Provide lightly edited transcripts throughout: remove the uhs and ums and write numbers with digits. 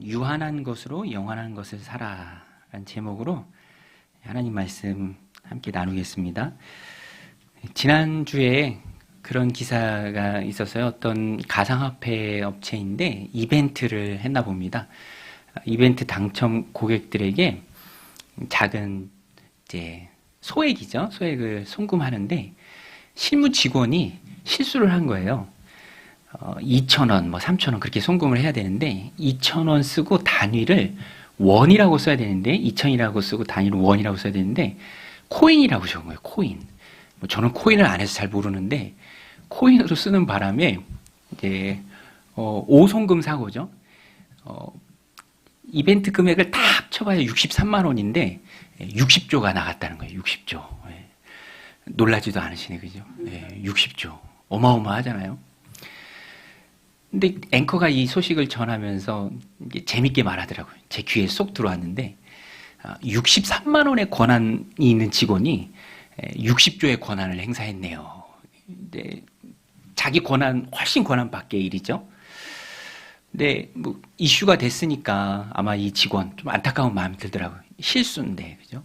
유한한 것으로 영원한 것을 살아라는 제목으로 하나님 말씀 함께 나누겠습니다. 지난주에 그런 기사가 있었어요. 어떤 가상화폐 업체인데 이벤트를 했나 봅니다. 이벤트 당첨 고객들에게 작은 이제 소액이죠. 소액을 송금하는데 실무 직원이 실수를 한 거예요. 2,000원, 3,000원 그렇게 송금을 해야 되는데 2,000원 쓰고 단위를 원이라고 써야 되는데 2,000이라고 쓰고 단위를 원이라고 써야 되는데 코인이라고 적은 거예요. 코인. 저는 코인을 안 해서 잘 모르는데 코인으로 쓰는 바람에 이제 5송금 사고죠. 이벤트 금액을 다 합쳐봐야 63만 원인데 60조가 나갔다는 거예요. 60조. 놀라지도 않으시네, 그죠? 60조. 어마어마하잖아요. 근데 앵커가 이 소식을 전하면서 재밌게 말하더라고요. 제 귀에 쏙 들어왔는데 63만 원의 권한이 있는 직원이 60조의 권한을 행사했네요. 근데 자기 권한 훨씬 권한 밖의 일이죠. 근데 뭐 이슈가 됐으니까 아마 이 직원 좀 안타까운 마음이 들더라고요. 실수인데, 그죠?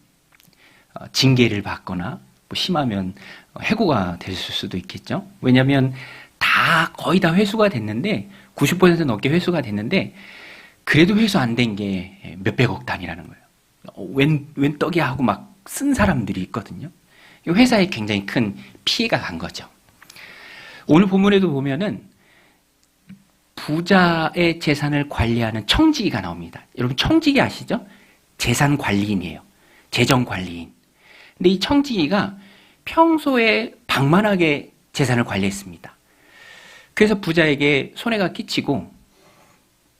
징계를 받거나 뭐 심하면 해고가 될 수도 있겠죠. 왜냐하면 다 거의 다 회수가 됐는데 90% 넘게 회수가 됐는데 그래도 회수 안 된 게 몇백억 단위라는 거예요. 웬 떡이야 하고 막 쓴 사람들이 있거든요. 회사에 굉장히 큰 피해가 간 거죠. 오늘 본문에도 보면은 부자의 재산을 관리하는 청지기가 나옵니다. 여러분 청지기 아시죠? 재산 관리인이에요. 재정 관리인. 근데 이 청지기가 평소에 방만하게 재산을 관리했습니다. 그래서 부자에게 손해가 끼치고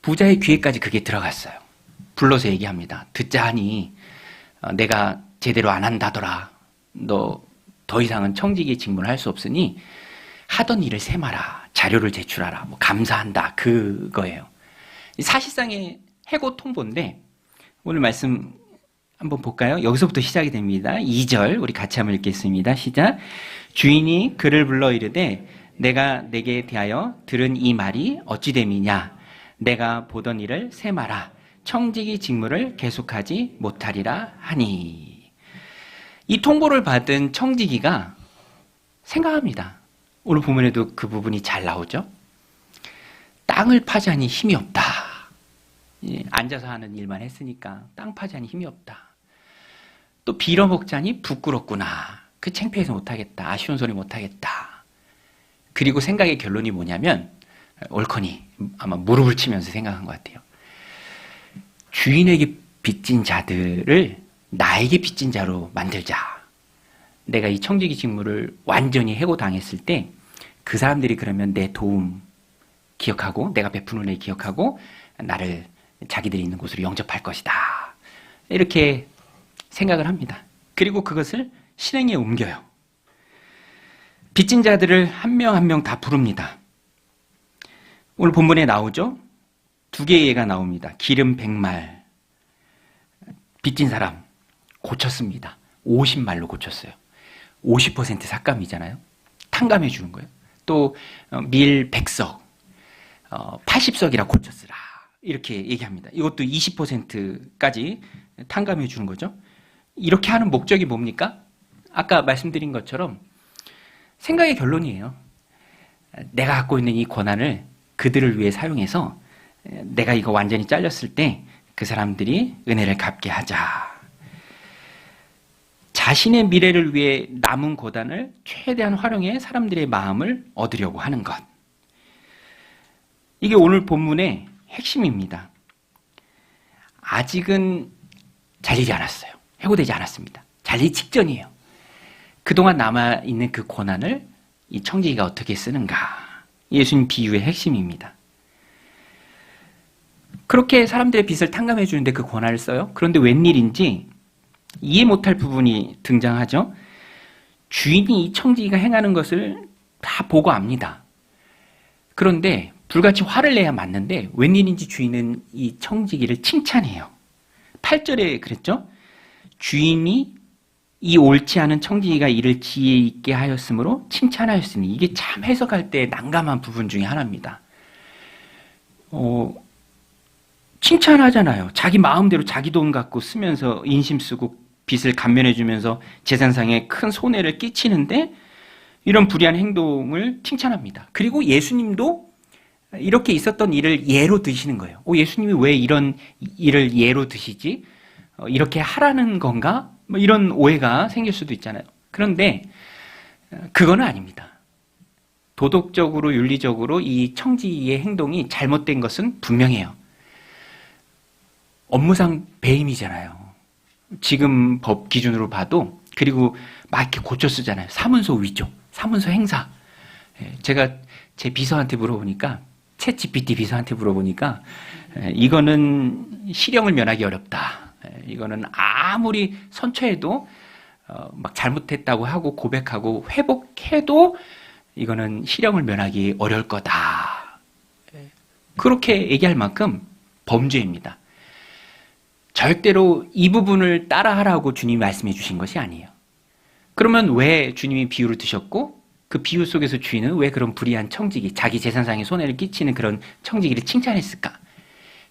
부자의 귀에까지 그게 들어갔어요. 불러서 얘기합니다. 듣자 하니 내가 제대로 안 한다더라. 너 더 이상은 청지기 직무를 할 수 없으니 하던 일을 세마라. 자료를 제출하라. 뭐 감사한다. 그거예요. 사실상의 해고 통보인데 오늘 말씀 한번 볼까요? 여기서부터 시작이 됩니다. 2절 우리 같이 한번 읽겠습니다. 시작. 주인이 그를 불러 이르되 내가 내게 대하여 들은 이 말이 어찌 됨이냐? 내가 보던 일을 세마라. 청지기 직무를 계속하지 못하리라 하니. 이 통보를 받은 청지기가 생각합니다. 오늘 본문에도 그 부분이 잘 나오죠. 땅을 파자니 힘이 없다. 앉아서 하는 일만 했으니까 땅 파자니 힘이 없다. 또 빌어먹자니 부끄럽구나. 그 창피해서 못하겠다. 아쉬운 소리 못하겠다. 그리고 생각의 결론이 뭐냐면 옳거니 아마 무릎을 치면서 생각한 것 같아요. 주인에게 빚진 자들을 나에게 빚진 자로 만들자. 내가 이 청지기 직무를 완전히 해고당했을 때 그 사람들이 그러면 내 도움 기억하고 내가 베푼 은혜 기억하고 나를 자기들이 있는 곳으로 영접할 것이다. 이렇게 생각을 합니다. 그리고 그것을 실행에 옮겨요. 빚진 자들을 한 명 한 명 다 부릅니다. 오늘 본문에 나오죠? 두 개의 예가 나옵니다. 기름 100말. 빚진 사람 고쳤습니다. 50말로 고쳤어요. 50% 삭감이잖아요. 탕감해 주는 거예요. 또 밀 100석, 80석이라 고쳤으라. 이렇게 얘기합니다. 이것도 20%까지 탕감해 주는 거죠. 이렇게 하는 목적이 뭡니까? 아까 말씀드린 것처럼 생각의 결론이에요. 내가 갖고 있는 이 권한을 그들을 위해 사용해서 내가 이거 완전히 잘렸을 때 그 사람들이 은혜를 갚게 하자. 자신의 미래를 위해 남은 고단을 최대한 활용해 사람들의 마음을 얻으려고 하는 것. 이게 오늘 본문의 핵심입니다. 아직은 잘리지 않았어요. 해고되지 않았습니다. 잘리기 직전이에요. 그동안 남아있는 그 고난을 이 청지기가 어떻게 쓰는가. 예수님 비유의 핵심입니다. 그렇게 사람들의 빚을 탕감해 주는데 그 권한을 써요. 그런데 웬일인지 이해 못할 부분이 등장하죠. 주인이 이 청지기가 행하는 것을 다 보고 압니다. 그런데 불같이 화를 내야 맞는데 웬일인지 주인은 이 청지기를 칭찬해요. 8절에 그랬죠. 주인이 이 옳지 않은 청지기가 이를 지혜 있게 하였으므로 칭찬하였으니. 이게 참 해석할 때 난감한 부분 중에 하나입니다. 칭찬하잖아요. 자기 마음대로 자기 돈 갖고 쓰면서 인심 쓰고 빚을 감면해주면서 재산상에 큰 손해를 끼치는데 이런 불의한 행동을 칭찬합니다. 그리고 예수님도 이렇게 있었던 일을 예로 드시는 거예요. 예수님이 왜 이런 일을 예로 드시지? 이렇게 하라는 건가? 뭐 이런 오해가 생길 수도 있잖아요. 그런데 그거는 아닙니다. 도덕적으로 윤리적으로 이 청지기의 행동이 잘못된 것은 분명해요. 업무상 배임이잖아요. 지금 법 기준으로 봐도. 그리고 막 이렇게 고쳐 쓰잖아요. 사문서 위조, 사문서 행사. 제가 제 비서한테 물어보니까, 챗 GPT 비서한테 물어보니까 이거는 실형을 면하기 어렵다. 이거는 아무리 선처해도 막 잘못했다고 하고 고백하고 회복해도 이거는 실형을 면하기 어려울 거다. 그렇게 얘기할 만큼 범죄입니다. 절대로 이 부분을 따라하라고 주님이 말씀해 주신 것이 아니에요. 그러면 왜 주님이 비유를 드셨고 그 비유 속에서 주인은 왜 그런 불의한 청지기, 자기 재산상에 손해를 끼치는 그런 청지기를 칭찬했을까?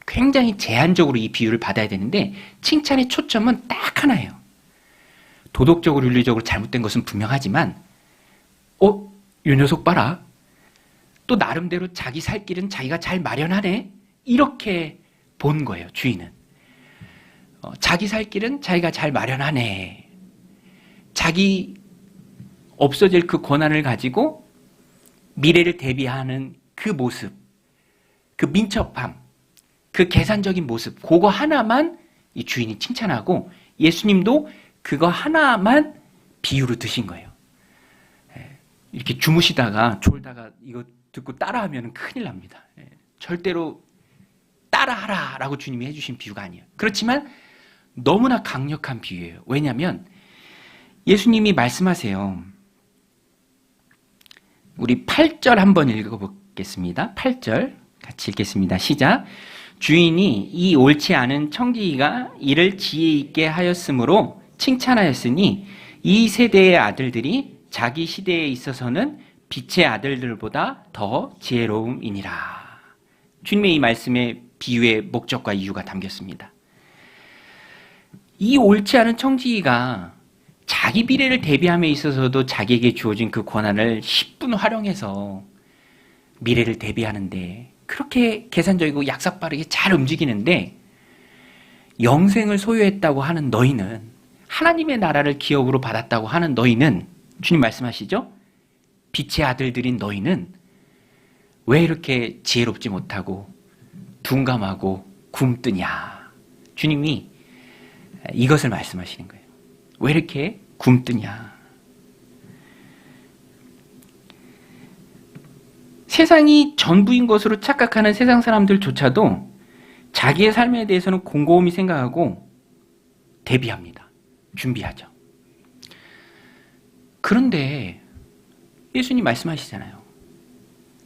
굉장히 제한적으로 이 비유를 받아야 되는데 칭찬의 초점은 딱 하나예요. 도덕적으로 윤리적으로 잘못된 것은 분명하지만 요 녀석 봐라. 또 나름대로 자기 살 길은 자기가 잘 마련하네. 이렇게 본 거예요, 주인은. 자기 살 길은 자기가 잘 마련하네. 자기 없어질 그 권한을 가지고 미래를 대비하는 그 모습, 그 민첩함, 그 계산적인 모습, 그거 하나만 이 주인이 칭찬하고 예수님도 그거 하나만 비유로 드신 거예요. 이렇게 주무시다가 졸다가 이거 듣고 따라하면 큰일 납니다. 절대로 따라하라 라고 주님이 해주신 비유가 아니에요. 그렇지만 너무나 강력한 비유예요. 왜냐하면 예수님이 말씀하세요. 우리 8절 한번 읽어보겠습니다. 8절 같이 읽겠습니다. 시작. 주인이 이 옳지 않은 청지기가 이를 지혜 있게 하였으므로 칭찬하였으니 이 세대의 아들들이 자기 시대에 있어서는 빛의 아들들보다 더 지혜로움이니라. 주님의 이 말씀에 비유의 목적과 이유가 담겼습니다. 이 옳지 않은 청지기가 자기 미래를 대비함에 있어서도 자기에게 주어진 그 권한을 10분 활용해서 미래를 대비하는데 그렇게 계산적이고 약삭 빠르게 잘 움직이는데 영생을 소유했다고 하는 너희는, 하나님의 나라를 기업으로 받았다고 하는 너희는, 주님 말씀하시죠? 빛의 아들들인 너희는 왜 이렇게 지혜롭지 못하고 둔감하고 굼뜨냐. 주님이 이것을 말씀하시는 거예요. 왜 이렇게 굼뜨냐. 세상이 전부인 것으로 착각하는 세상 사람들조차도 자기의 삶에 대해서는 곰곰이 생각하고 대비합니다. 준비하죠. 그런데 예수님 말씀하시잖아요.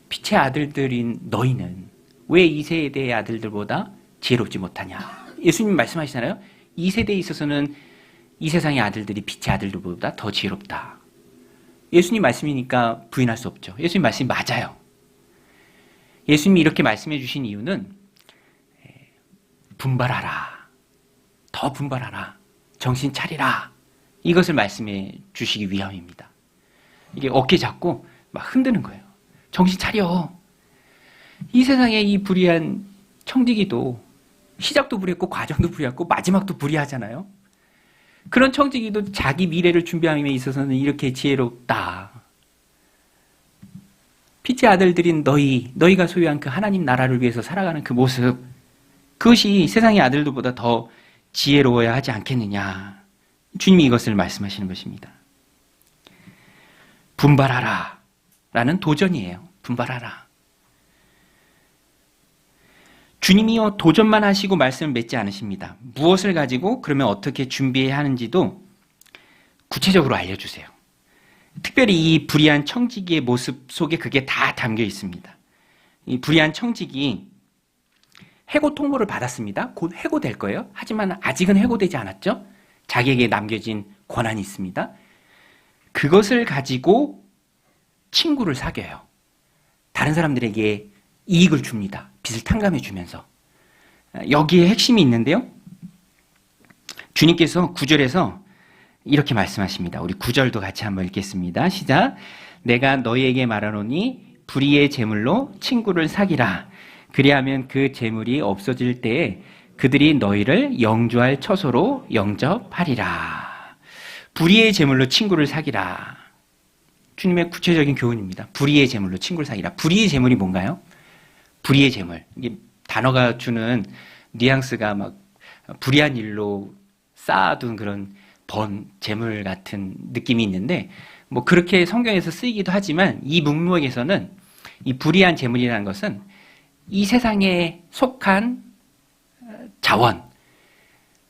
빛의 아들들인 너희는 왜 이 세대의 아들들보다 지혜롭지 못하냐. 예수님 말씀하시잖아요. 이 세대에 있어서는 이 세상의 아들들이 빛의 아들들보다 더 지혜롭다. 예수님 말씀이니까 부인할 수 없죠. 예수님 말씀이 맞아요. 예수님이 이렇게 말씀해 주신 이유는 분발하라. 더 분발하라. 정신 차리라. 이것을 말씀해 주시기 위함입니다. 이게 어깨 잡고 막 흔드는 거예요. 정신 차려. 이 세상에 이 불의한 청지기도 시작도 불의했고 과정도 불의했고 마지막도 불의하잖아요. 그런 청지기도 자기 미래를 준비함에 있어서는 이렇게 지혜롭다. 빛의 아들들인 너희가 소유한 그 하나님 나라를 위해서 살아가는 그 모습, 그것이 세상의 아들들보다 더 지혜로워야 하지 않겠느냐. 주님이 이것을 말씀하시는 것입니다. 분발하라 라는 도전이에요. 분발하라. 주님이요 도전만 하시고 말씀을 맺지 않으십니다. 무엇을 가지고 그러면 어떻게 준비해야 하는지도 구체적으로 알려주세요. 특별히 이 불의한 청지기의 모습 속에 그게 다 담겨 있습니다. 이 불의한 청지기 해고 통보를 받았습니다. 곧 해고될 거예요. 하지만 아직은 해고되지 않았죠. 자기에게 남겨진 권한이 있습니다. 그것을 가지고 친구를 사귀어요. 다른 사람들에게 이익을 줍니다. 빚을 탕감해 주면서. 여기에 핵심이 있는데요. 주님께서 9절에서 이렇게 말씀하십니다. 우리 9절도 같이 한번 읽겠습니다. 시작. 내가 너희에게 말하노니 불의의 제물로 친구를 사귀라. 그리하면 그 제물이 없어질 때에 그들이 너희를 영주할 처소로 영접하리라. 불의의 제물로 친구를 사귀라. 주님의 구체적인 교훈입니다. 불의의 제물로 친구를 사귀라. 불의의 제물이 뭔가요? 불의의 제물. 이게 단어가 주는 뉘앙스가 막 불의한 일로 쌓아둔 그런 재물 같은 느낌이 있는데, 뭐 그렇게 성경에서 쓰이기도 하지만 이 문맥에서는 이 불의한 재물이라는 것은 이 세상에 속한 자원,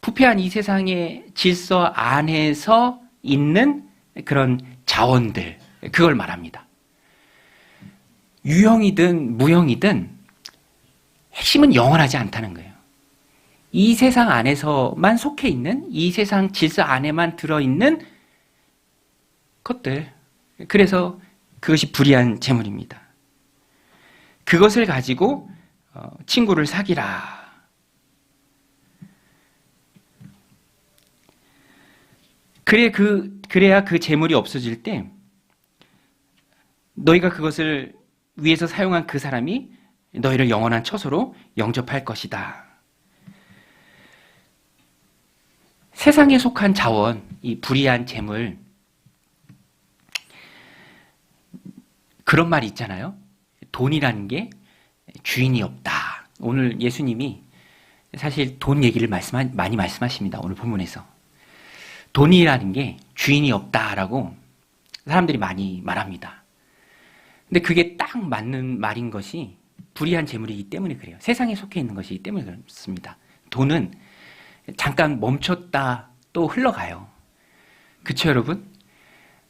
부패한 이 세상의 질서 안에서 있는 그런 자원들, 그걸 말합니다. 유형이든 무형이든 핵심은 영원하지 않다는 거예요. 이 세상 안에서만 속해 있는, 이 세상 질서 안에만 들어있는 것들. 그래서 그것이 불의한 재물입니다. 그것을 가지고 친구를 사귀라. 그래야 그 재물이 없어질 때 너희가 그것을 위해서 사용한 그 사람이 너희를 영원한 처소로 영접할 것이다. 세상에 속한 자원, 이 불의한 재물, 그런 말이 있잖아요. 돈이라는 게 주인이 없다. 오늘 예수님이 사실 돈 얘기를 많이 말씀하십니다. 오늘 본문에서. 돈이라는 게 주인이 없다라고 사람들이 많이 말합니다. 근데 그게 딱 맞는 말인 것이 불의한 재물이기 때문에 그래요. 세상에 속해 있는 것이기 때문에 그렇습니다. 돈은 잠깐 멈췄다 또 흘러가요. 그쵸, 여러분?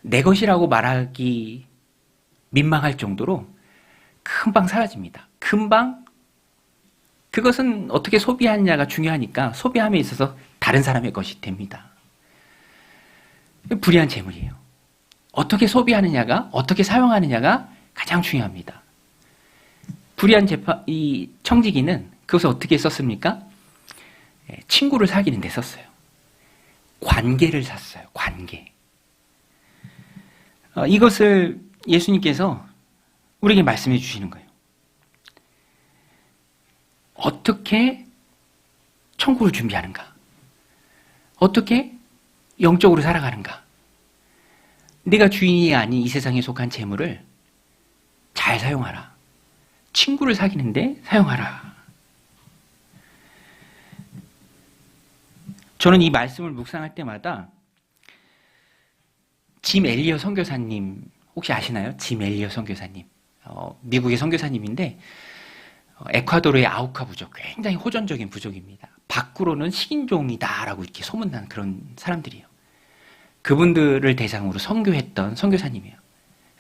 내 것이라고 말하기 민망할 정도로 금방 사라집니다. 금방. 그것은 어떻게 소비하느냐가 중요하니까 소비함에 있어서 다른 사람의 것이 됩니다. 불의한 재물이에요. 어떻게 소비하느냐가, 어떻게 사용하느냐가 가장 중요합니다. 불의한 이 청지기는 그것을 어떻게 썼습니까? 친구를 사귀는 데 썼어요. 관계를 샀어요. 관계. 이것을 예수님께서 우리에게 말씀해 주시는 거예요. 어떻게 천국을 준비하는가? 어떻게 영적으로 살아가는가? 내가 주인이 아닌 이 세상에 속한 재물을 잘 사용하라. 친구를 사귀는데 사용하라. 저는 이 말씀을 묵상할 때마다 짐 엘리어 선교사님 혹시 아시나요? 짐 엘리어 선교사님. 미국의 선교사님인데 에콰도르의 아우카 부족, 굉장히 호전적인 부족입니다. 밖으로는 식인종이다라고 이렇게 소문난 그런 사람들이에요. 그분들을 대상으로 선교했던 선교사님이에요.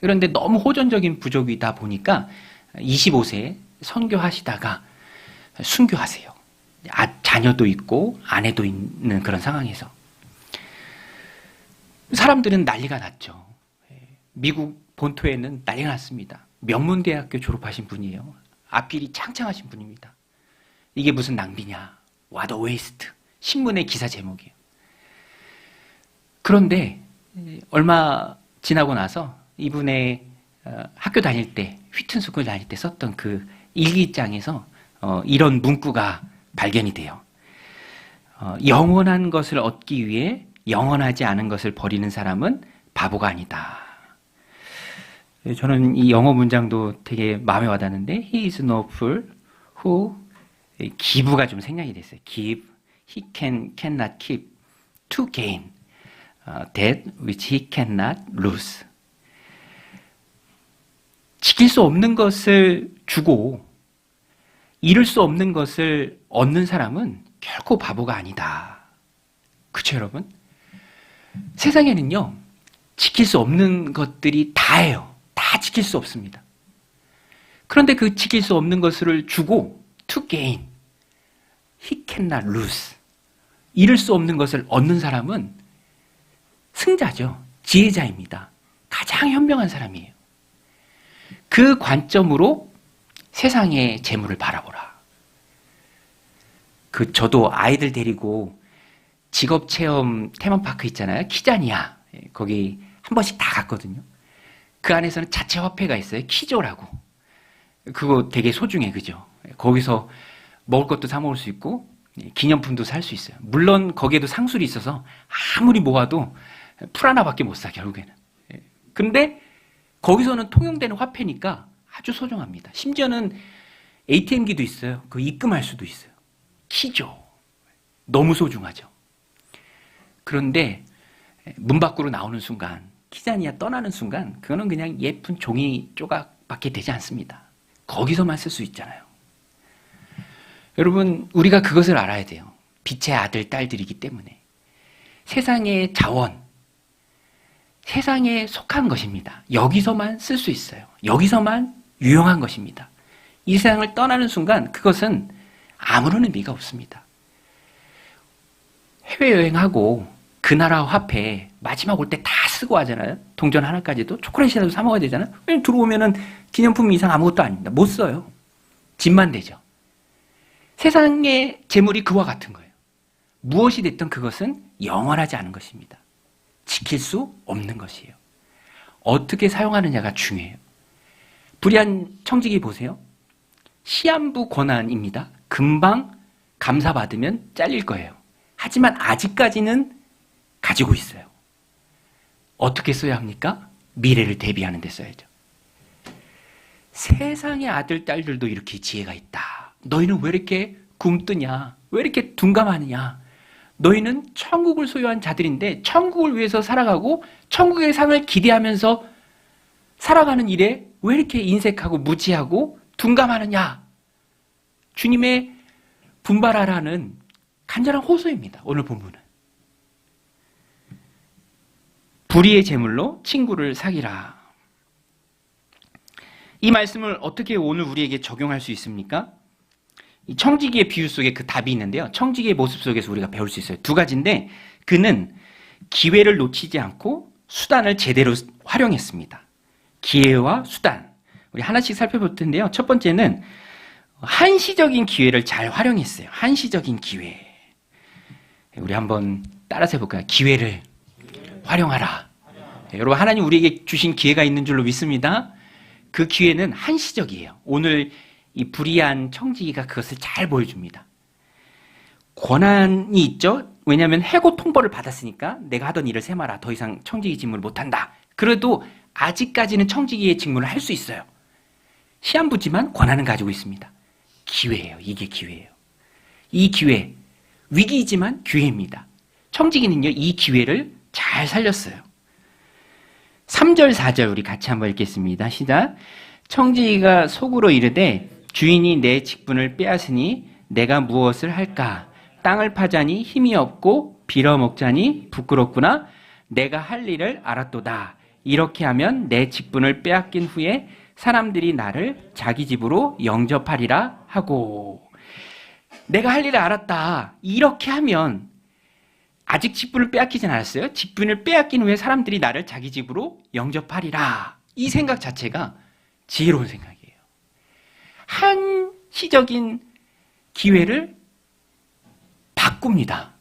그런데 너무 호전적인 부족이다 보니까 25세에 선교하시다가 순교하세요. 자녀도 있고 아내도 있는 그런 상황에서 사람들은 난리가 났죠. 미국 본토에는 난리가 났습니다. 명문대학교 졸업하신 분이에요. 앞길이 창창하신 분입니다. 이게 무슨 낭비냐. What a waste. 신문의 기사 제목이에요. 그런데 얼마 지나고 나서 이분의 학교 다닐 때, 휘튼스쿨 다닐 때 썼던 그 일기장에서 이런 문구가 발견이 돼요. 영원한 것을 얻기 위해 영원하지 않은 것을 버리는 사람은 바보가 아니다. 저는 이 영어 문장도 되게 마음에 와닿는데 He is no fool who give가 좀 생략이 됐어요. give, he cannot keep to gain that which he cannot lose. 지킬 수 없는 것을 주고 잃을 수 없는 것을 얻는 사람은 결코 바보가 아니다. 그렇죠, 여러분? 세상에는요, 지킬 수 없는 것들이 다예요. 다 지킬 수 없습니다. 그런데 그 지킬 수 없는 것을 주고 to gain, he cannot lose. 잃을 수 없는 것을 얻는 사람은 승자죠. 지혜자입니다. 가장 현명한 사람이에요. 그 관점으로 세상의 재물을 바라보라. 저도 아이들 데리고 직업체험 테마파크 있잖아요. 키자니아. 거기 한 번씩 다 갔거든요. 그 안에서는 자체 화폐가 있어요. 키조라고. 그거 되게 소중해, 그죠? 거기서 먹을 것도 사 먹을 수 있고, 기념품도 살 수 있어요. 물론 거기에도 상술이 있어서 아무리 모아도 풀 하나밖에 못 사, 결국에는. 근데 거기서는 통용되는 화폐니까 아주 소중합니다. 심지어는 ATM기도 있어요. 그 입금할 수도 있어요. 키죠. 너무 소중하죠. 그런데 문 밖으로 나오는 순간, 키자니아 떠나는 순간, 그거는 그냥 예쁜 종이 조각밖에 되지 않습니다. 거기서만 쓸 수 있잖아요. 여러분, 우리가 그것을 알아야 돼요. 빛의 아들, 딸들이기 때문에. 세상의 자원, 세상에 속한 것입니다. 여기서만 쓸 수 있어요. 여기서만 유용한 것입니다. 이 세상을 떠나는 순간 그것은 아무런 의미가 없습니다. 해외여행하고 그 나라 화폐 마지막 올 때 다 쓰고 하잖아요. 동전 하나까지도 초콜릿이라도 사 먹어야 되잖아요. 왜냐면 들어오면은 기념품 이상 아무것도 아닙니다. 못 써요. 집만 되죠. 세상의 재물이 그와 같은 거예요. 무엇이 됐든 그것은 영원하지 않은 것입니다. 지킬 수 없는 것이에요. 어떻게 사용하느냐가 중요해요. 불의한 청지기 보세요. 시한부 권한입니다. 금방 감사받으면 잘릴 거예요. 하지만 아직까지는 가지고 있어요. 어떻게 써야 합니까? 미래를 대비하는 데 써야죠. 세상의 아들, 딸들도 이렇게 지혜가 있다. 너희는 왜 이렇게 굼뜨냐? 왜 이렇게 둔감하느냐? 너희는 천국을 소유한 자들인데 천국을 위해서 살아가고 천국의 상을 기대하면서 살아가는 일에 왜 이렇게 인색하고 무지하고 둔감하느냐? 주님의 분발하라는 간절한 호소입니다. 오늘 본문은. 불의의 제물로 친구를 사귀라. 이 말씀을 어떻게 오늘 우리에게 적용할 수 있습니까? 이 청지기의 비유 속에 그 답이 있는데요. 청지기의 모습 속에서 우리가 배울 수 있어요. 두 가지인데 그는 기회를 놓치지 않고 수단을 제대로 활용했습니다. 기회와 수단. 우리 하나씩 살펴볼 텐데요. 첫 번째는 한시적인 기회를 잘 활용했어요. 한시적인 기회. 우리 한번 따라서 해볼까요? 기회를 활용하라. 여러분, 하나님 우리에게 주신 기회가 있는 줄로 믿습니다. 그 기회는 한시적이에요. 오늘 이 불의한 청지기가 그것을 잘 보여줍니다. 권한이 있죠. 왜냐하면 해고 통보를 받았으니까 내가 하던 일을 세마라. 더 이상 청지기 직무를 못한다. 그래도 아직까지는 청지기의 직무를 할 수 있어요. 시한부지만 권한은 가지고 있습니다. 기회예요. 이게 기회예요. 이 기회, 위기이지만 기회입니다. 청지기는요, 이 기회를 잘 살렸어요. 3절, 4절 우리 같이 한번 읽겠습니다. 시작. 청지기가 속으로 이르되 주인이 내 직분을 빼앗으니 내가 무엇을 할까? 땅을 파자니 힘이 없고 빌어먹자니 부끄럽구나. 내가 할 일을 알았도다. 이렇게 하면 내 직분을 빼앗긴 후에 사람들이 나를 자기 집으로 영접하리라 하고. 내가 할 일을 알았다. 이렇게 하면 아직 직분을 빼앗기진 않았어요. 직분을 빼앗긴 후에 사람들이 나를 자기 집으로 영접하리라. 이 생각 자체가 지혜로운 생각이에요. 한시적인 기회를 바꿉니다.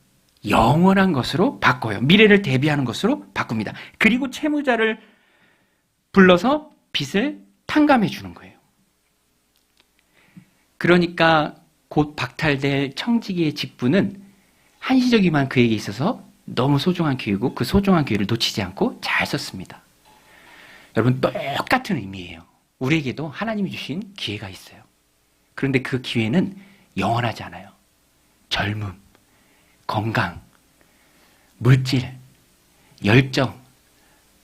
영원한 것으로 바꿔요. 미래를 대비하는 것으로 바꿉니다. 그리고 채무자를 불러서 빚을 탕감해 주는 거예요. 그러니까 곧 박탈될 청지기의 직분은 한시적이만 그에게 있어서 너무 소중한 기회고 그 소중한 기회를 놓치지 않고 잘 썼습니다. 여러분, 똑같은 의미예요. 우리에게도 하나님이 주신 기회가 있어요. 그런데 그 기회는 영원하지 않아요. 젊음, 건강, 물질, 열정,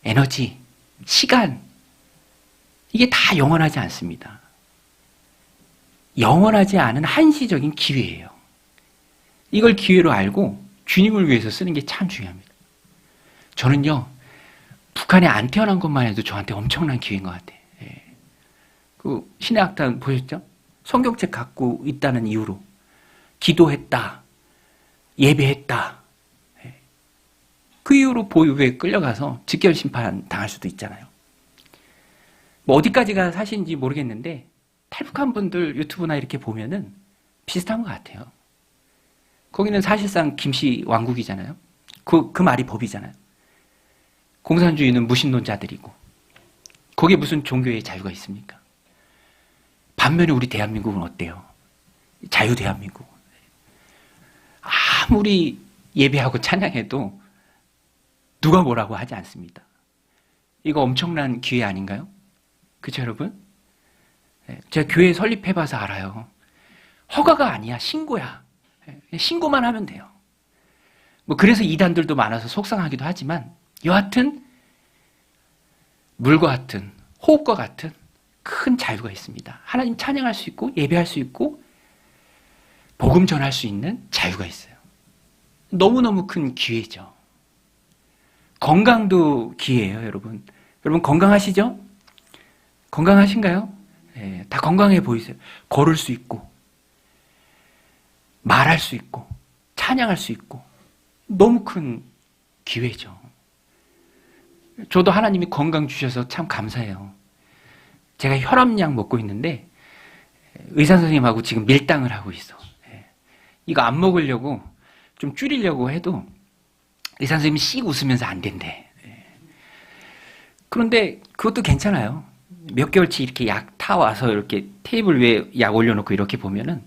에너지, 시간, 이게 다 영원하지 않습니다. 영원하지 않은 한시적인 기회예요. 이걸 기회로 알고 주님을 위해서 쓰는 게 참 중요합니다. 저는요, 북한에 안 태어난 것만 해도 저한테 엄청난 기회인 것 같아요. 예. 그 신의 학당 보셨죠? 성경책 갖고 있다는 이유로 기도했다, 예배했다. 예. 그 이유로 보육에 끌려가서 직결 심판 당할 수도 있잖아요. 뭐 어디까지가 사실인지 모르겠는데 탈북한 분들 유튜브나 이렇게 보면은 비슷한 것 같아요. 거기는 사실상 김씨 왕국이잖아요. 그 말이 법이잖아요. 공산주의는 무신론자들이고 거기에 무슨 종교의 자유가 있습니까? 반면에 우리 대한민국은 어때요? 자유대한민국. 아무리 예배하고 찬양해도 누가 뭐라고 하지 않습니다. 이거 엄청난 기회 아닌가요? 그렇죠, 여러분? 제가 교회 설립해봐서 알아요. 허가가 아니야, 신고야. 신고만 하면 돼요. 뭐 그래서 이단들도 많아서 속상하기도 하지만 여하튼 물과 같은 호흡과 같은 큰 자유가 있습니다. 하나님 찬양할 수 있고 예배할 수 있고 복음 전할 수 있는 자유가 있어요. 너무너무 큰 기회죠. 건강도 기회예요, 여러분. 여러분 건강하시죠? 건강하신가요? 네, 다 건강해 보이세요. 걸을 수 있고 말할 수 있고 찬양할 수 있고 너무 큰 기회죠. 저도 하나님이 건강 주셔서 참 감사해요. 제가 혈압약 먹고 있는데 의사 선생님하고 지금 밀당을 하고 있어. 이거 안 먹으려고 좀 줄이려고 해도 의사 선생님이 씩 웃으면서 안 된대. 그런데 그것도 괜찮아요. 몇 개월치 이렇게 약 타와서 이렇게 테이블 위에 약 올려놓고 이렇게 보면은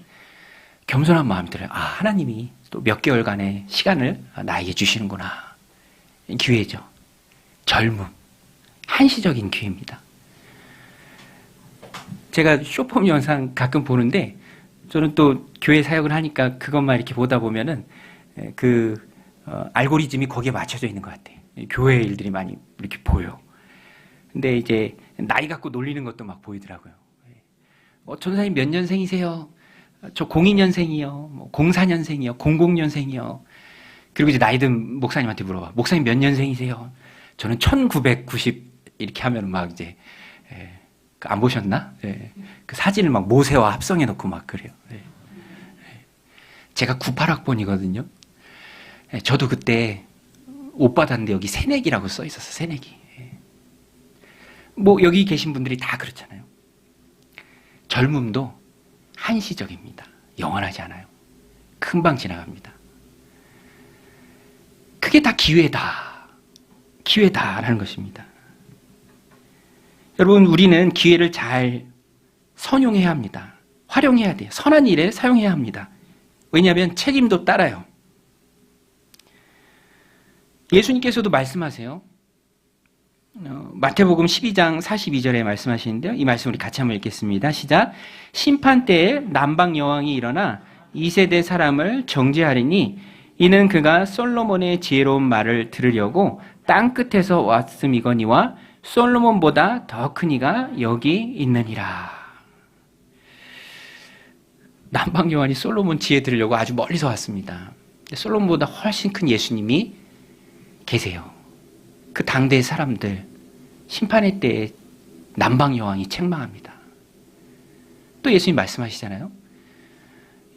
겸손한 마음이 들어요. 아, 하나님이 또 몇 개월간의 시간을 나에게 주시는구나. 기회죠. 젊음. 한시적인 기회입니다. 제가 쇼폼 영상 가끔 보는데 저는 또 교회 사역을 하니까 그것만 이렇게 보다 보면은 알고리즘이 거기에 맞춰져 있는 것 같아요. 교회 일들이 많이 이렇게 보여. 근데 이제 나이 갖고 놀리는 것도 막 보이더라고요. 전사님 몇 년생이세요? 저 02년생이요. 뭐 04년생이요. 00년생이요. 그리고 이제 나이 든 목사님한테 물어봐. 목사님 몇 년생이세요? 저는 1990 이렇게 하면 막 이제 안 보셨나? 그 사진을 막 모세와 합성해 놓고 막 그래요. 제가 98학번이거든요. 저도 그때 옷 받았는데 여기 새내기라고 써 있었어. 새내기. 뭐 여기 계신 분들이 다 그렇잖아요. 젊음도 한시적입니다. 영원하지 않아요. 금방 지나갑니다. 그게 다 기회다. 기회다라는 것입니다. 여러분, 우리는 기회를 잘 선용해야 합니다. 활용해야 돼요. 선한 일에 사용해야 합니다. 왜냐하면 책임도 따라요. 예수님께서도 말씀하세요. 마태복음 12장 42절에 말씀하시는데요. 이 말씀 우리 같이 한번 읽겠습니다. 시작. 심판 때에 남방 여왕이 일어나 이 세대 사람을 정죄하리니 이는 그가 솔로몬의 지혜로운 말을 들으려고 땅 끝에서 왔음이거니와 솔로몬보다 더 큰 이가 여기 있느니라. 남방 여왕이 솔로몬 지혜 들으려고 아주 멀리서 왔습니다. 솔로몬보다 훨씬 큰 예수님이 계세요. 그 당대의 사람들 심판의 때에 남방 여왕이 책망합니다. 또 예수님 말씀하시잖아요.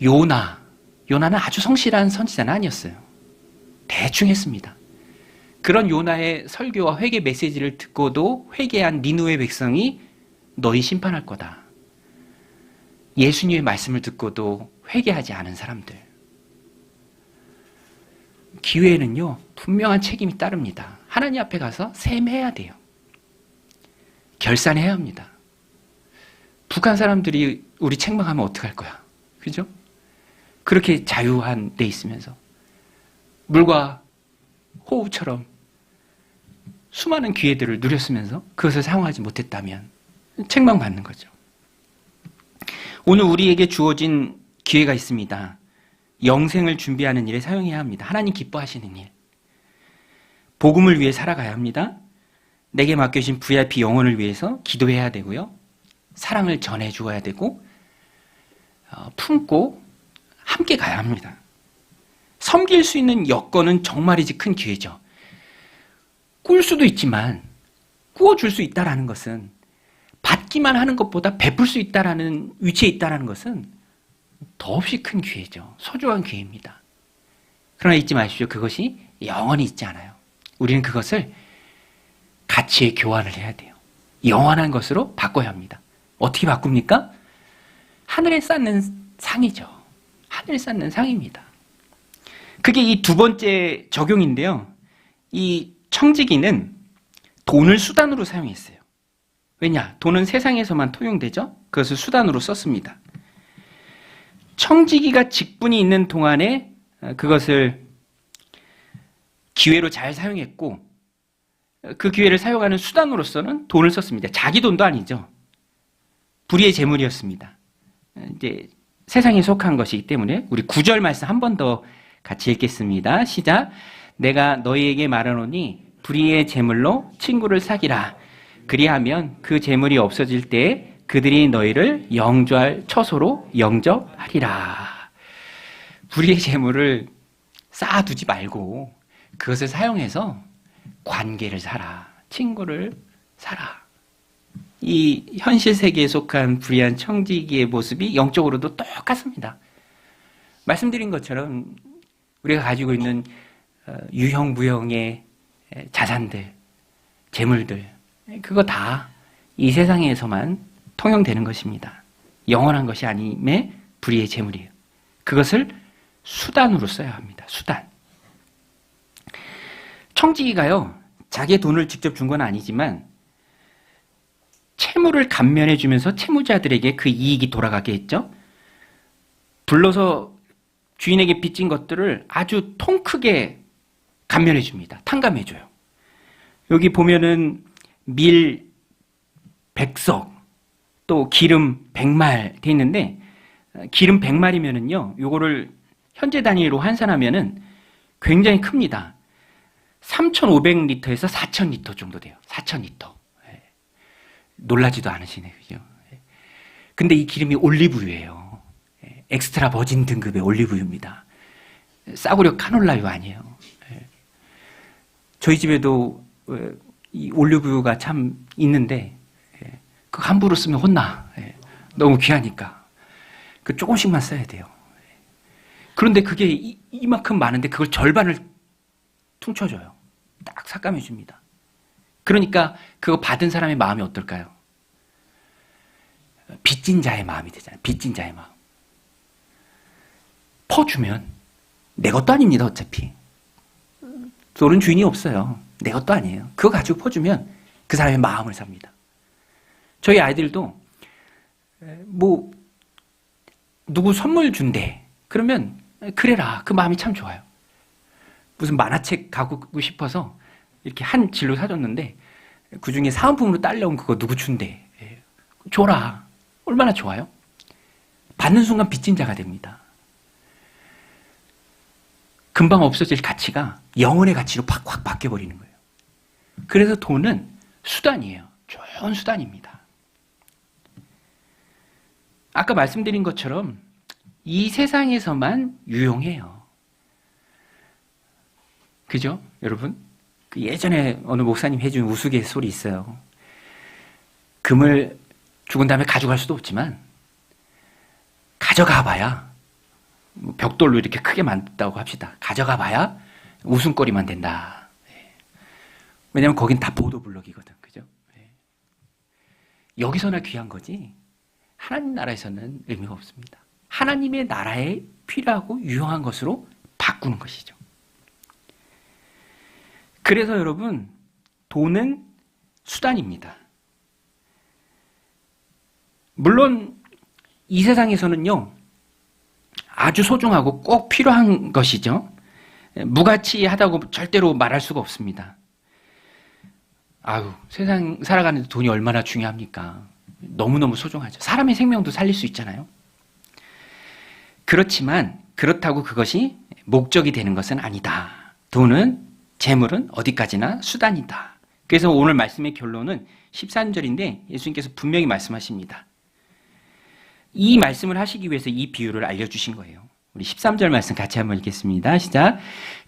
요나는 아주 성실한 선지자는 아니었어요. 대충 했습니다. 그런 요나의 설교와 회개 메시지를 듣고도 회개한 니느웨 백성이 너희 심판할 거다. 예수님의 말씀을 듣고도 회개하지 않은 사람들. 기회에는요, 분명한 책임이 따릅니다. 하나님 앞에 가서 셈해야 돼요. 결산해야 합니다. 북한 사람들이 우리 책망하면 어떡할 거야? 그죠? 그렇게 자유한 데 있으면서 물과 호흡처럼 수많은 기회들을 누렸으면서 그것을 사용하지 못했다면 책망받는 거죠. 오늘 우리에게 주어진 기회가 있습니다. 영생을 준비하는 일에 사용해야 합니다. 하나님 기뻐하시는 일. 복음을 위해 살아가야 합니다. 내게 맡겨진 VIP 영혼을 위해서 기도해야 되고요. 사랑을 전해주어야 되고 품고 함께 가야 합니다. 섬길 수 있는 여건은 정말이지 큰 기회죠. 꿀 수도 있지만 구워줄 수 있다는 것은 받기만 하는 것보다 베풀 수 있다는 위치에 있다는 것은 더없이 큰 기회죠. 소중한 기회입니다. 그러나 잊지 마십시오. 그것이 영원히 있지 않아요. 우리는 그것을 가치의 교환을 해야 돼요. 영원한 것으로 바꿔야 합니다. 어떻게 바꿉니까? 하늘에 쌓는 상이죠. 하늘에 쌓는 상입니다. 그게 이 두 번째 적용인데요. 이 청지기는 돈을 수단으로 사용했어요. 왜냐? 돈은 세상에서만 통용되죠? 그것을 수단으로 썼습니다. 청지기가 직분이 있는 동안에 그것을 기회로 잘 사용했고, 그 기회를 사용하는 수단으로서는 돈을 썼습니다. 자기 돈도 아니죠. 불의의 재물이었습니다. 이제 세상에 속한 것이기 때문에 우리 9절 말씀 한 번 더 같이 읽겠습니다. 시작. 내가 너희에게 말하노니 불의의 재물로 친구를 사귀라. 그리하면 그 재물이 없어질 때 그들이 너희를 영주할 처소로 영접하리라. 불의의 재물을 쌓아두지 말고 그것을 사용해서 관계를 사라. 친구를 사라. 이 현실 세계에 속한 불의한 청지기의 모습이 영적으로도 똑같습니다. 말씀드린 것처럼 우리가 가지고 있는 유형 무형의 자산들, 재물들, 그거 다 이 세상에서만 통용되는 것입니다. 영원한 것이 아님의 불의의 재물이에요. 그것을 수단으로 써야 합니다. 수단. 청지기가요, 자기의 돈을 직접 준 건 아니지만 채무를 감면해 주면서 채무자들에게 그 이익이 돌아가게 했죠. 불러서 주인에게 빚진 것들을 아주 통 크게 감면해 줍니다. 탕감해 줘요. 여기 보면은 밀 100석, 또 기름 100말 돼 있는데, 기름 100말이면은요, 요거를 현재 단위로 환산하면은 굉장히 큽니다. 3,500리터에서 4,000리터 정도 돼요. 4,000리터. 놀라지도 않으시네요. 그죠? 근데 이 기름이 올리브유예요. 엑스트라 버진 등급의 올리브유입니다. 싸구려 카놀라유 아니에요. 저희 집에도 이 올리브유가 참 있는데 그거 함부로 쓰면 혼나. 너무 귀하니까. 그 조금씩만 써야 돼요. 그런데 그게 이만큼 많은데 그걸 절반을 퉁쳐줘요. 딱 삭감해 줍니다. 그러니까 그거 받은 사람의 마음이 어떨까요? 빚진 자의 마음이 되잖아요. 빚진 자의 마음. 퍼주면 내 것도 아닙니다. 어차피. 돈은 주인이 없어요. 내 것도 아니에요. 그거 가지고 퍼주면 그 사람의 마음을 삽니다. 저희 아이들도 뭐 누구 선물 준대. 그러면 그래라. 그 마음이 참 좋아요. 무슨 만화책 가고 싶어서 이렇게 한 질로 사줬는데 그중에 사은품으로 딸려온 그거 누구 준대. 줘라. 얼마나 좋아요? 받는 순간 빚진 자가 됩니다. 금방 없어질 가치가 영혼의 가치로 팍팍 바뀌어버리는 거예요. 그래서 돈은 수단이에요. 좋은 수단입니다. 아까 말씀드린 것처럼 이 세상에서만 유용해요. 그죠? 여러분? 그 예전에 어느 목사님 해준 우스갯소리 있어요. 금을 죽은 다음에 가져갈 수도 없지만 가져가 봐야 벽돌로 이렇게 크게 만든다고 합시다. 가져가 봐야 웃음거리만 된다. 왜냐하면 거긴 다 보도블럭이거든. 그죠? 여기서나 귀한 거지 하나님 나라에서는 의미가 없습니다. 하나님의 나라에 필요하고 유용한 것으로 바꾸는 것이죠. 그래서 여러분, 돈은 수단입니다. 물론 이 세상에서는요, 아주 소중하고 꼭 필요한 것이죠. 무가치하다고 절대로 말할 수가 없습니다. 아유, 세상 살아가는데 돈이 얼마나 중요합니까? 너무너무 소중하죠. 사람의 생명도 살릴 수 있잖아요. 그렇지만 그렇다고 그것이 목적이 되는 것은 아니다. 돈은, 재물은 어디까지나 수단이다. 그래서 오늘 말씀의 결론은 13절인데 예수님께서 분명히 말씀하십니다. 이 말씀을 하시기 위해서 이 비유를 알려주신 거예요. 우리 13절 말씀 같이 한번 읽겠습니다. 시작.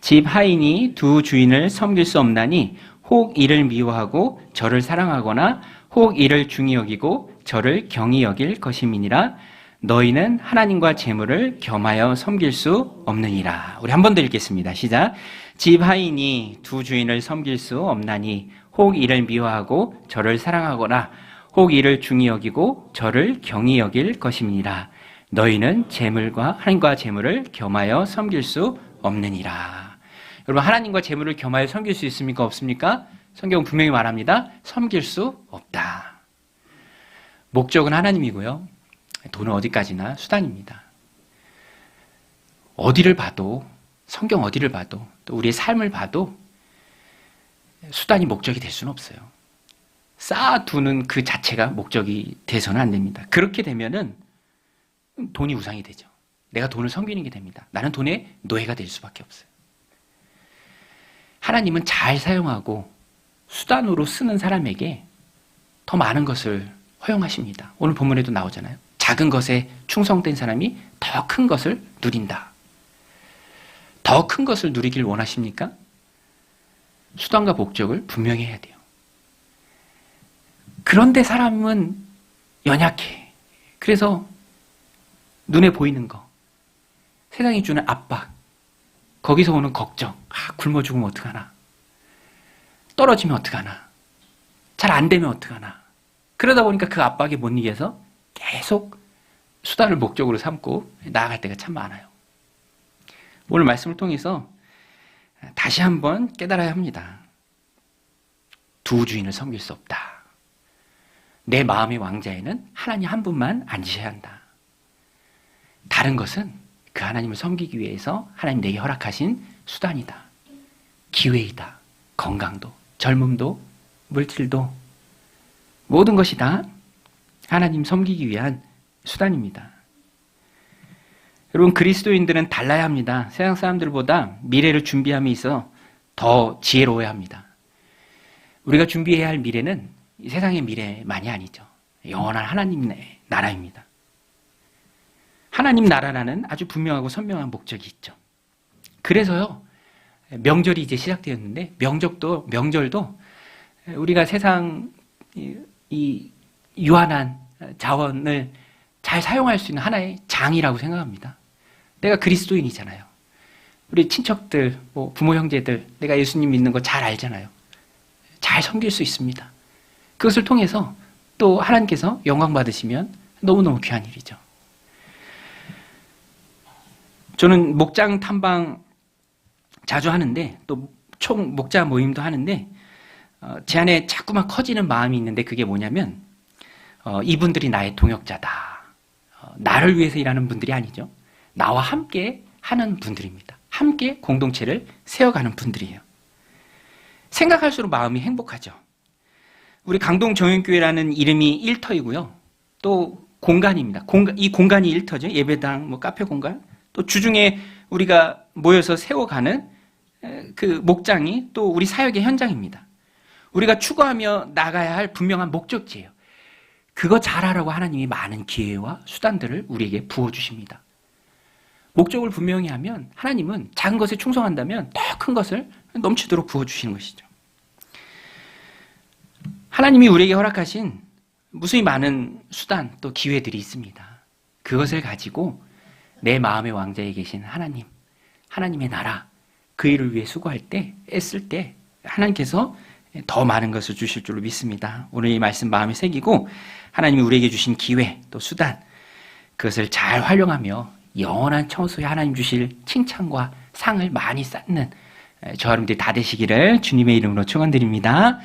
집 하인이 두 주인을 섬길 수 없나니 혹 이를 미워하고 저를 사랑하거나 혹 이를 중히 여기고 저를 경히 여길 것임이니라. 너희는 하나님과 재물을 겸하여 섬길 수 없느니라. 우리 한 번 더 읽겠습니다. 시작. 집 하인이 두 주인을 섬길 수 없나니 혹 이를 미워하고 저를 사랑하거나 혹 이를 중히 여기고 저를 경히 여길 것임이니라. 너희는 재물과 하나님과 재물을 겸하여 섬길 수 없느니라. 여러분, 하나님과 재물을 겸하여 섬길 수 있습니까? 없습니까? 성경은 분명히 말합니다. 섬길 수 없다. 목적은 하나님이고요. 돈은 어디까지나 수단입니다. 어디를 봐도, 성경 어디를 봐도, 또 우리의 삶을 봐도 수단이 목적이 될 수는 없어요. 쌓아두는 그 자체가 목적이 돼서는 안 됩니다. 그렇게 되면은 돈이 우상이 되죠. 내가 돈을 섬기는 게 됩니다. 나는 돈의 노예가 될 수밖에 없어요. 하나님은 잘 사용하고 수단으로 쓰는 사람에게 더 많은 것을 허용하십니다. 오늘 본문에도 나오잖아요. 작은 것에 충성된 사람이 더 큰 것을 누린다. 더 큰 것을 누리길 원하십니까? 수단과 목적을 분명히 해야 돼요. 그런데 사람은 연약해. 그래서 눈에 보이는 거, 세상이 주는 압박, 거기서 오는 걱정, 굶어 죽으면 어떡하나, 떨어지면 어떡하나, 잘 안 되면 어떡하나. 그러다 보니까 그 압박에 못 이겨서 계속 수단을 목적으로 삼고 나아갈 때가 참 많아요. 오늘 말씀을 통해서 다시 한번 깨달아야 합니다. 두 주인을 섬길 수 없다. 내 마음의 왕자에는 하나님 한 분만 앉으셔야 한다. 다른 것은 그 하나님을 섬기기 위해서 하나님 내게 허락하신 수단이다. 기회이다. 건강도, 젊음도, 물질도, 모든 것이 다 하나님 섬기기 위한 수단입니다. 여러분, 그리스도인들은 달라야 합니다. 세상 사람들보다 미래를 준비함에 있어 더 지혜로워야 합니다. 우리가 준비해야 할 미래는 이 세상의 미래만이 아니죠. 영원한 하나님 나라입니다. 하나님 나라라는 아주 분명하고 선명한 목적이 있죠. 그래서요, 명절이 이제 시작되었는데 명절도 우리가 세상 이 유한한 자원을 잘 사용할 수 있는 하나의 장이라고 생각합니다. 내가 그리스도인이잖아요. 우리 친척들, 부모 형제들, 내가 예수님 믿는 거 잘 알잖아요. 잘 섬길 수 있습니다. 그것을 통해서 또 하나님께서 영광 받으시면 너무너무 귀한 일이죠. 저는 목장 탐방 자주 하는데, 또 총 목자 모임도 하는데, 제 안에 자꾸만 커지는 마음이 있는데, 그게 뭐냐면 이분들이 나의 동역자다. 나를 위해서 일하는 분들이 아니죠. 나와 함께 하는 분들입니다. 함께 공동체를 세워가는 분들이에요. 생각할수록 마음이 행복하죠. 우리 강동정연교회라는 이름이 일터이고요. 또 공간입니다. 이 공간이 일터죠. 예배당, 카페 공간. 또 주중에 우리가 모여서 세워가는 그 목장이 또 우리 사역의 현장입니다. 우리가 추구하며 나가야 할 분명한 목적지예요. 그거 잘하라고 하나님이 많은 기회와 수단들을 우리에게 부어주십니다. 목적을 분명히 하면 하나님은 작은 것에 충성한다면 더 큰 것을 넘치도록 부어주시는 것이죠. 하나님이 우리에게 허락하신 무수히 많은 수단 또 기회들이 있습니다. 그것을 가지고 내 마음의 왕자에 계신 하나님, 하나님의 나라, 그 일을 위해 수고할 때, 애쓸 때 하나님께서 더 많은 것을 주실 줄로 믿습니다. 오늘 이 말씀 마음에 새기고 하나님이 우리에게 주신 기회 또 수단, 그것을 잘 활용하며 영원한 처소에 하나님 주실 칭찬과 상을 많이 쌓는 저와 여러분들이 다 되시기를 주님의 이름으로 축원드립니다.